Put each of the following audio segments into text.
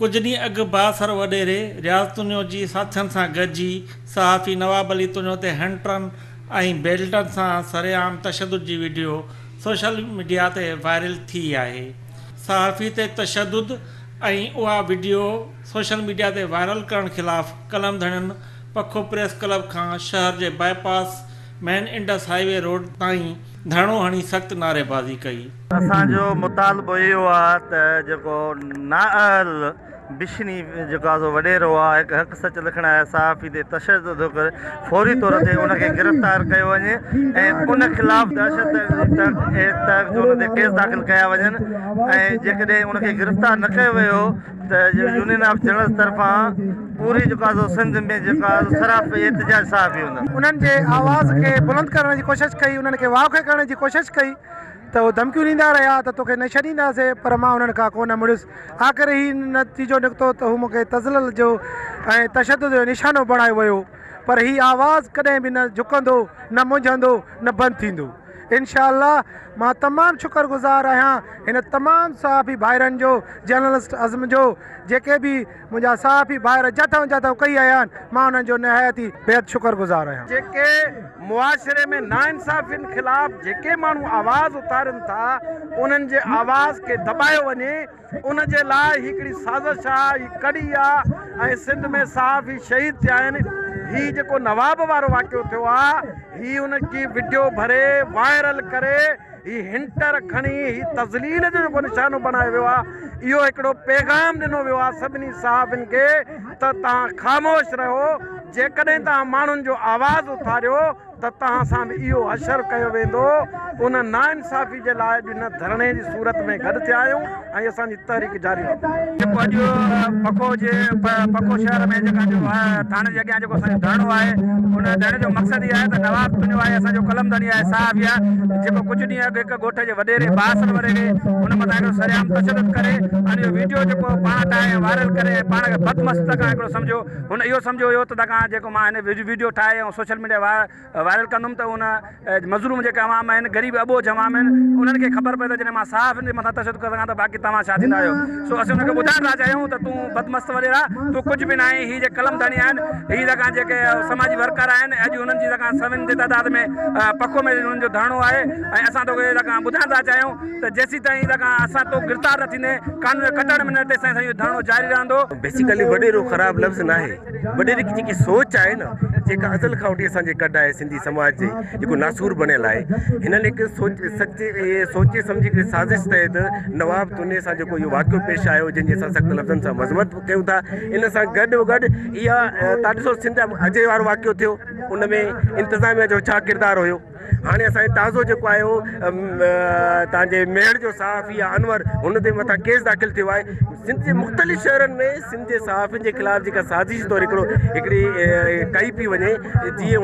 कुछ ॾींहं अॻु बासर वॾेरे रियाज़ तुनियो जी साथियुनि सां गॾिजी सहाफ़ी नवाब अली तुनियो ते हैंडट्रन ऐं बेल्टनि सां सरेआम तशद्दुद जी वीडियो सोशल मीडिया ते वायरल थी आहे। सहाफ़ी ते तशद्दुद ऐं उहा वीडियो सोशल मीडिया ते वायरल करण ख़िलाफ़ कलम धणियुनि पखो प्रेस क्लब खां शहर जे bypass main Indus highway road ताईं धरणो हणी सख़्त नारेबाज़ी कई। असांजो मुतालबो इहो आहे त जेको नाअहल बिशनी जेको आहे वॾेरो आहे हिकु हक़ सच लिखण आहे सहाफ़ी ते तशद्दुद करे फौरी तौर ते उनखे गिरफ़्तार कयो वञे ऐं उन ख़िलाफ़ दहशत जो उन ते केस दाख़िल कया वञनि ऐं जेकॾहिं उनखे गिरफ़्तार न कयो वियो त यूनियन ऑफ जर्नलिस्ट तरफ़ां पूरी जेको आहे सिंध में जेका सराफ़ एहतजाज सहाफ़ी हूंदा। उन्हनि जे आवाज़ खे बुलंद करण जी कोशिशि कई, उन्हनि खे वाह करण जी कोशिशि कई त उहे धमकियूं ॾींदा रहिया त तोखे न छॾींदासीं, पर मां उन्हनि खां कोन मुड़ियुसि। आख़िर ही नतीजो निकितो त हू मूंखे तज़लील जो ऐं तशद्दुद जो निशानो बणायो वियो, पर ही आवाज़ कॾहिं बि न झुकंदो, न मुंझंदो, न बंदि थींदो। इंशाअल्लाह मां तमामु शुक्रगुज़ार आहियां हिन तमामु सहाफ़ी भाइरनि जो, जर्नलिस्ट अज़म जो, जेके बि मुंहिंजा सहाफ़ी भाइर जथऊं कई आया आहिनि, मां उन्हनि जो निहायत ई बेहदि शुक्रगुज़ार आहियां। जेके मुआशरे में नाइंसाफ़ियुनि ख़िलाफ़ जेके माण्हू आवाज़ उतारनि था उन्हनि जे आवाज़ खे दॿायो वञे, उन जे लाइ हिकिड़ी साज़िश आहे, ही कड़ी आहे ऐं सिंध में सहाफ़ी शहीद थिया आहिनि। ही जेको नवाब वारो वाक़ियो थियो आहे, ही उनजी वीडियो भरे वायरल करे ही हिंटर खणी ही तज़लील जो जेको निशानो बणायो वियो आहे, इहो हिकिड़ो पैगाम ॾिनो वियो आहे सभिनी सहाफ़ियुनि खे त तव्हां ख़ामोश रहो। जेकॾहिं तव्हां माण्हुनि जो आवाज़ उथारियो त तव्हां सां बि इहो हशर कयो वेंदो। उन नाइंसाफ़ी जे लाइ इन धरणे जी सूरत में गॾु थिया आहियूं ऐं असांजी तहरीक जारी आहे। जेको अॼु पखो शहर में जेका जो आहे थाणे जे अॻियां जेको असांजो धरणो आहे, उन धरणे जो मक़सदु इहो आहे त नवाब तुनियो आहे असांजो कलमदनी आहे सहाफ़ी आहे, जेको कुझु ॾींहं अॻु हिकु ॻोठ जे वॾेरे बासर वॾेरे उन मथां हिकिड़ो सरेआम तशद्दुद करे ऐं इहो वीडियो जेको पाण ठाहे वायरल करे पाण खे बदमस्त तक हिकिड़ो सम्झो, हुन इहो सम्झो हुयो त जेको मां हिन वीडियो ठाहे ऐं सोशल मीडिया वायरल कंदुमि त उन मज़लूम जेके अवाम आहिनि, ग़रीब अबोझ अवाम आहिनि, उन्हनि खे ख़बर पए त जॾहिं मां सहाफ़ियुनि जे मथां तशद्दुद करे सघां त बाक़ी तव्हां छा थींदा आहियो। सो असीं हुनखे ॿुधाइण था चाहियूं त तूं बदमस्त वॾेरा, तूं कुझु बि न आहे। हीअ जे कलमदानी आहिनि, हीअ जेका जेके समाजी वर्कर आहिनि, अॼु उन्हनि जी जेका सभिनि जे तइदाद में पखो में उन्हनि जो धरणो आहे ऐं असां तोखे जेका ॿुधाइण था चाहियूं त जेसीं ताईं जेका असां तो गिरफ़्तार न थींदे कानून कटण में न तेसिताईं इहो धरणो जारी रहंदो। बेसिकली वॾेरो ख़राबु लफ़्ज़ न आहे, वॾेरे की जेकी सोच आहे न, जेका अज़ल खां वठी असांजे गॾु आहे सिंधी समाज जे जेको नासूर बणियल आहे, हिननि हिकु सोचे सम्झी करे साज़िश तहत नवाब तुने सां जेको इहो वाक़ियो पेश आयो, जंहिंजी असां सख़्तु लफ़्ज़नि सां मज़मत कयूं था, इन सां गॾो गॾु इहा तव्हां ॾिसो सिंध अजय वारो वाक़ियो थियो, उन में इंतिज़ामिया जो छा किरदारु हुयो। हाणे असांजो ताज़ो जेको आयो तव्हांजे मेड़ जो सहाफ़ी आहे अनवर, हुन ते मथां केस दाख़िल थियो आहे। सिंध जे मुख़्तलिफ़ शहरनि में सिंध जे सहाफ़ियुनि जे ख़िलाफ़ जेका साज़िश तौरु हिकिड़ी कई पई वञे, जीअं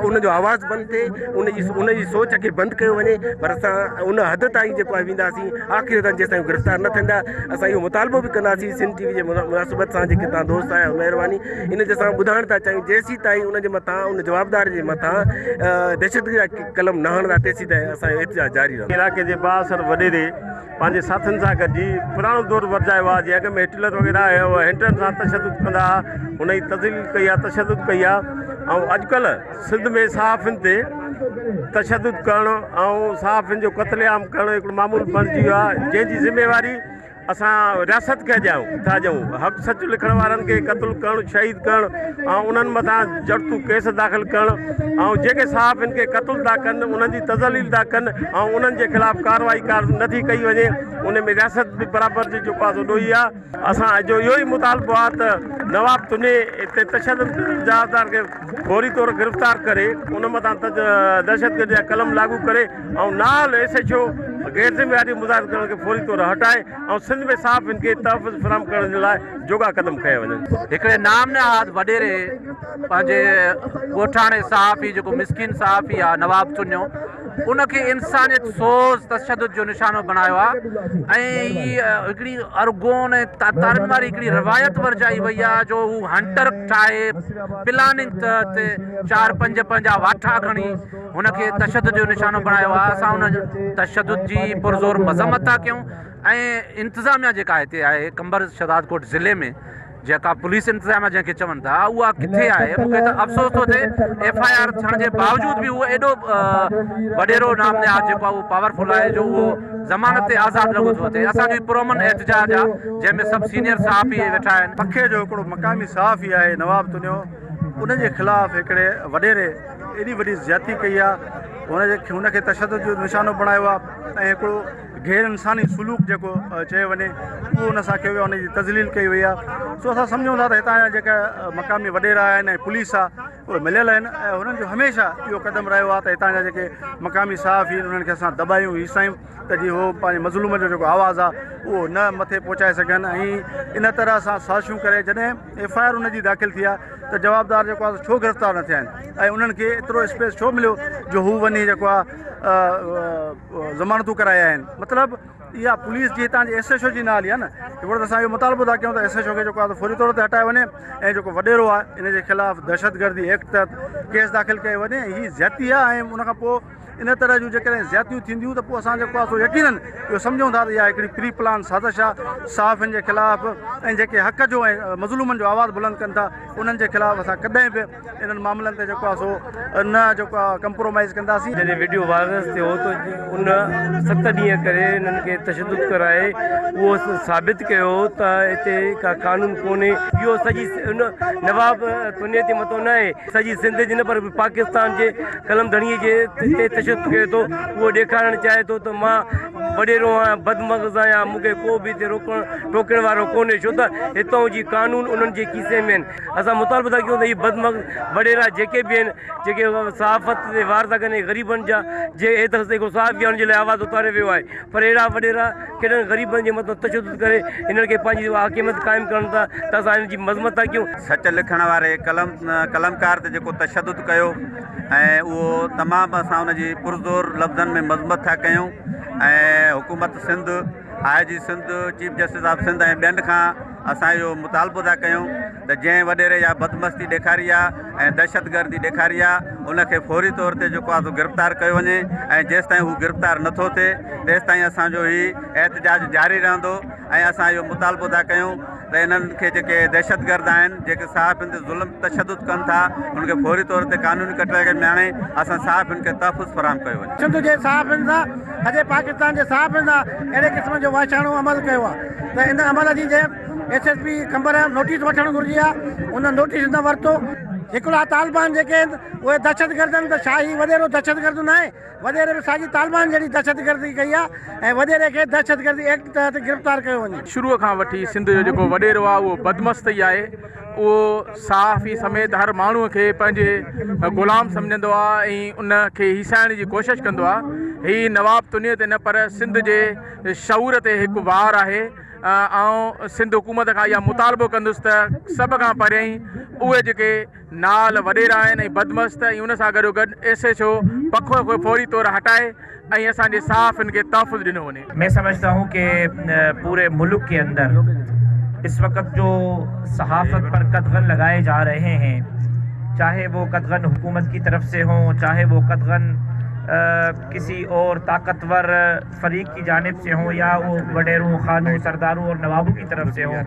उनजो आवाज़ु बंदि थिए, उनजी सोच खे बंदि कयो वञे, पर असां उन हद ताईं जेको आहे वेंदासीं आख़िर ताईं जेसिताईं गिरफ़्तार न थींदा। असां इहो मुतालबो बि कंदासीं सिंध टीवी जे मुनासिबत सां, जेके तव्हां दोस्त आहियो, महिरबानी इन ते असां ॿुधाइण था चाहियूं जेसीं ताईं उनजे मथां उन जवाबदार जे मथां दहशतगर्दी जा कलम न हणंदा तेसीं ताईं असांजो एहतजाज जारी रहंदो। इलाइक़े जे बासर वॾेरे पंहिंजे साथियुनि सां गॾिजी पुराणो दौरु वरजायो आहे, जीअं अॻ में हिटलर वग़ैरह हिंटरनि सां तशद्दुद कंदा हुआ, हुन जी तज़लील कई आहे, तशद्दुद कई आहे। ऐं अॼुकल्ह सिंध में सहाफ़ियुनि ते तशद्दुद करणु ऐं सहाफ़ियुनि जो क़त्लेआम करणु हिकिड़ो मामूल बणिजी वियो आहे, जंहिंजी ज़िम्मेवारी असां रियासत खे ॾियूं। हक़ सच लिखण वारनि खे क़त्ल करणु, शहीद करणु ऐं उन्हनि मथां जड़तू केस दाख़िल करणु ऐं जेके सहाफ़ियुनि खे क़त्ल था कनि, उन्हनि जी तज़लील था कनि ऐं उन्हनि जे ख़िलाफ़ कार्रवाई नथी कई वञे, उन में रियासत बि बराबरि जी जेको आहे ॾोही आहे। असांजो इहो ई मुतालबो आहे त नवाब तुने ते तशद्दुद जवाबदार खे फौरी तौरु गिरफ़्तार करे उन मथां दहशतगर्दी जा कलम लागू करे ऐं नाल SHO गैर ज़िम्मेवारी मुज़ाहिर करण खे फौरी तौरु हटाए ऐं सिंध में सहाफ़ियुनि खे तहफ़्फ़ुज़ फराहम करण जे लाइ जोगा क़दम कया वञनि। हिकिड़े नाम नहाद वॾेरे पंहिंजे ॻोठाणे सहाफ़ी जेको मिसकिन सहाफ़ी आहे नवाब तुनियो, उनखे इंसानियत सोज़ तशद्दुद जो निशानो बणायो आहे ऐं हीअ हिकिड़ी अरगोन ऐं तारीख़ वारी हिकिड़ी रवायत वरजाई वई आहे जो हू हंटर ठाहे प्लानिंग ते 4-5 पंहिंजा वाठा खणी हुनखे तशद्दुद जो निशानो बणायो आहे। असां हुन तशद्दुद जी पुरज़ोर मज़म्मत था कयूं ऐं इंतिज़ामिया जेका हिते आहे कंबर शहदादकोट ज़िले में जेका पुलिस इंतिज़ामिया जंहिंखे चवनि था उहा किथे आहे। मूंखे त अफ़सोस थो थिए FIR थियण जे बावजूद बि उहो एॾो वॾेरो नामनिहाद जेको आहे उहो पावरफुल आहे जो उहो ज़मानत ते आज़ादु लॻो थो थिए। असांजो पुरअमन एहतजाज आहे जंहिंमें सभु सीनियर सहाफ़ी वेठा आहिनि। पखे जो हिकिड़ो मक़ामी सहाफ़ी आहे नवाब तुनियो, उनजे ख़िलाफ़ु हिकिड़े वॾेरे एॾी वॾी ज़्यादती कई आहे, हुनखे तशद्दुद जो निशानो बणायो आहे ऐं हिकिड़ो गैर इंसानी सलूक जेको चयो वञे उहो हुन सां कयो वियो आहे, हुनजी तज़लील कई वई आहे। सो असां सम्झूं था त हितां जा जेका मक़ामी वॾेरा आहिनि ऐं पुलिस आहे उहे मिलियल आहिनि ऐं हुननि जो हमेशह इहो क़दम रहियो आहे त हितां जा जेके मक़ामी सहाफ़ी आहिनि उन्हनि खे असां दॿायूं हिसायूं त जीअं उहो पंहिंजे मज़लूम जो जेको आवाज़ु आहे उहो न मथे पहुचाए सघनि। ऐं इन तरह सां साज़िशूं करे जॾहिं FIR उनजी दाख़िल थी आहे त जवाबदार जेको आहे छो गिरफ़्तार न थिया आहिनि ऐं उन्हनि खे एतिरो स्पेस छो मिलियो जो हू वञी जेको आहे ज़मानतूं कराया आहिनि। मतिलबु इहा पुलिस जी हितां जी SHO जी नाली आहे न, हिकिड़ो त असां इहो मुतालबो था कयूं त SHO खे जेको आहे फौरी तौर ते हटाए वञे ऐं जेको वॾेरो आहे इन जे ख़िलाफ़ु दहशतगर्दी एक्ट तहत केस दाख़िल कयो वञे। हीअ ज़्यादती आहे ऐं उनखां पोइ इन तरह जूं जेकॾहिं ज़्यादतियूं थींदियूं त पोइ असां जेको आहे सो यकीनन इहो सम्झूं था त इहा हिकिड़ी प्री प्लान साज़िश आहे सहाफ़ियुनि जे ख़िलाफ़ु ऐं जेके हक़ जो ऐं मज़लूमनि जो आवाज़ु बुलंद कनि था उन्हनि जे ख़िलाफ़ु असां कॾहिं बि इन्हनि मामलनि ते जेको आहे सो न जेको आहे कंप्रोमाइज़ कंदासीं। जॾहिं वीडियो वायरल थियो त उन 7 ॾींहं करे हिननि खे तशद्दुद कराए उहो साबित कयो त हिते का कानून कोन्हे। इहो सॼी उन नवाब तुनिया ते मथो न आहे, सॼी सिंध जे न पर पाकिस्तान जे कलमधणीअ जे तशद्दुद करे थो। उहो ॾेखारणु चाहे थो त मां वॾेरो आहियां, बदमग़ज़ आहियां, मूंखे को बि हिते टोकण वारो कोन्हे, छो त हितां जी कानून उन्हनि जे कीसे में आहिनि। असां मुतालबो था कयूं त हीअ बदमग़ज़ वॾेरा जेके बि आहिनि जेके सहाफ़त ते वार था कनि ग़रीबनि जा, जे जेको सहाफ़ी आहे हुनजे लाइ आवाज़ु उतारे वियो आहे, पर अहिड़ा वॾेरा केॾनि ग़रीबनि जे मथां तशद्दुद करे हिननि खे पंहिंजी हाकिमियत क़ाइमु कनि था त असां हिन जी मज़म्मत था कयूं। सच लिखण वारे कलमकार ते जेको तशद्दुद कयो ऐं उहो तमामु असां हुनजी पुरज़ोर लफ़्ज़नि में मज़म्मत था कयूं ऐं हुकूमत Sindh, IG Sindh, chief justice of Sindh ऐं ॿियनि खां असां इहो मुतालबो था कयूं त जंहिं वॾेरे या बदमस्ती ॾेखारी आहे ऐं दहशतगर्दी ॾेखारी आहे उनखे फौरी तौर ते जेको आहे गिरफ़्तार कयो वञे ऐं जेसिताईं हू गिरफ़्तार नथो थिए तेसिताईं असांजो हीउ एहतजाज जारी रहंदो ऐं असां इहो मुतालबो था कयूं त इन्हनि खे जेके दहशतगर्द आहिनि जेके सहाफ़ियुनि ते ज़ुल्म तशद्दुद कनि था उनखे फौरी तौर ते कानूनी कटघरे में आणे असां सहाफ़ियुनि खे तहफ़ुज़ फराहम कयो वञे। सिंध जे सहाफ़ियुनि सां अॼु पाकिस्तान जे सहाफ़ियुनि सां अहिड़े क़िस्म जो वाछाणो अमल कयो आहे त इन अमल जी जे SSP कंबर नोटिस वठणु घुरिजे आहे, उन नोटिस न वरितो। हिकिड़ा तालिबान जेके आहिनि उहे दहशतगर्द आहिनि त छा ही वॾेरो दहशतगर्द न आहे? वॾेरे में साॻी तालिबान जहिड़ी दहशतगर्दी कई आहे ऐं वॾेरे खे दहशतगर्दी एक्ट तहत गिरफ़्तार कयो वञे। शुरूअ खां वठी सिंध जो जेको वॾेरो आहे उहो बदमस्त ई आहे। उहो सहाफ़ी समेत हर माण्हूअ खे पंहिंजे ग़ुलाम सम्झंदो आहे ऐं उनखे हिसाइण जी कोशिशि कंदो आहे। हीअ नवाब तुनिया ते न पर सिंध जे शऊर ते हिकु वार आहे ऐं सिंध हुकूमत खां इहा मुतालबो कंदुसि त सभ खां पहिरियों ई उहे जेके नाल वॾेरा आहिनि ऐं बदमस्त ऐं उन सां गॾोगॾु SHO पखो खे फौरी तौर हटाए ऐं असांजे सहाफ़ियुनि खे तहफ़ुज़ ॾिनो वञे। मैं समझता हूँ कि पूरे मुल्क के अंदर इस वक्त जो सहाफ़त पर कदगन लगाए जा रहे हैं, चाहे वो कदगन हुकूमत की तरफ से हों, चाहे वो कदगन किसी और ताकतवर फरीक की जानिब से हों या वो वडेरों, खानों, सरदारों और नवाबों की तरफ से हों,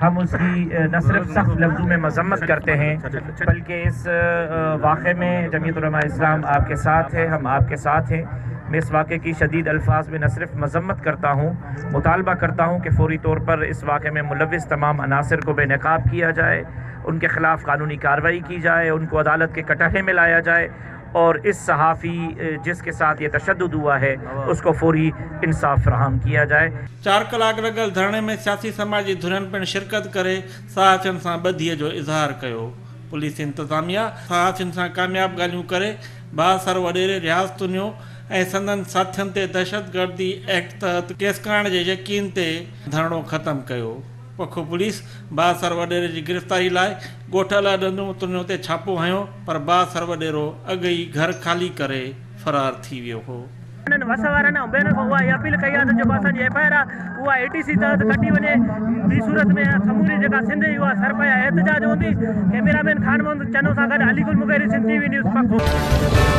हम उसकी न सिर्फ सख्त लफ्ज़ों में मजम्मत करते हैं बल्कि इस वाक़े में जमीयत उलमा इस्लाम आपके साथ है, हम आपके साथ हैं। मैं इस वाक़े की शदीद अल्फाज में न सिर्फ मजम्मत करता हूँ, मुतालबा करता हूँ कि फौरी तौर पर इस वाक़े में मुलव्विस तमाम अनासर को बेनकाब किया जाए, उनके ख़िलाफ़ कानूनी कार्रवाई की जाए, उनको अदालत के कटघरे में लाया जाए और इस सहाफ़ी जिसके साथ ये तशद्दुद हुआ है उसको फौरी इंसाफ फराहम किया जाए। 4 कलाक लॻल धरणे में सियासी समाजी धुरियुनि पिणु शिरकत करे सहाफ़ियुनि सां ॿधीअ जो इज़हार कयो। पुलिस इंतज़ामिया सहाफ़ियुनि सां कामयाब ॻाल्हियूं करे बासर वॾेरे रियाज़ तुनियो ऐं संदनि साथियुनि ते दहशतगर्दी एक्ट तहत केस करण जे यकीन ते धरणो ख़त्म कयो। पखो पुलिस बासर वॾेरे जी गिरफ़्तारी लाइ ॻोठल ॾंदूं तुनियो ते छापो हयो पर बासर वॾेरो अॻु ई घर ख़ाली करे फ़रार थी वियो हो। वस वारनि ऐं ॿियनि खां उहा अपील कई आहे त जेको असांजी FIR आहे उहा ATC तहत कटी वञे। ॿी सूरत में समूरी जेका सिंध जी उहा सरपया एहतजाज हूंदी। कैमरामैन खान मोहम्मद चनो सां गॾु अली गुल मुगैरी, सिंध TV न्यूज़ पखो।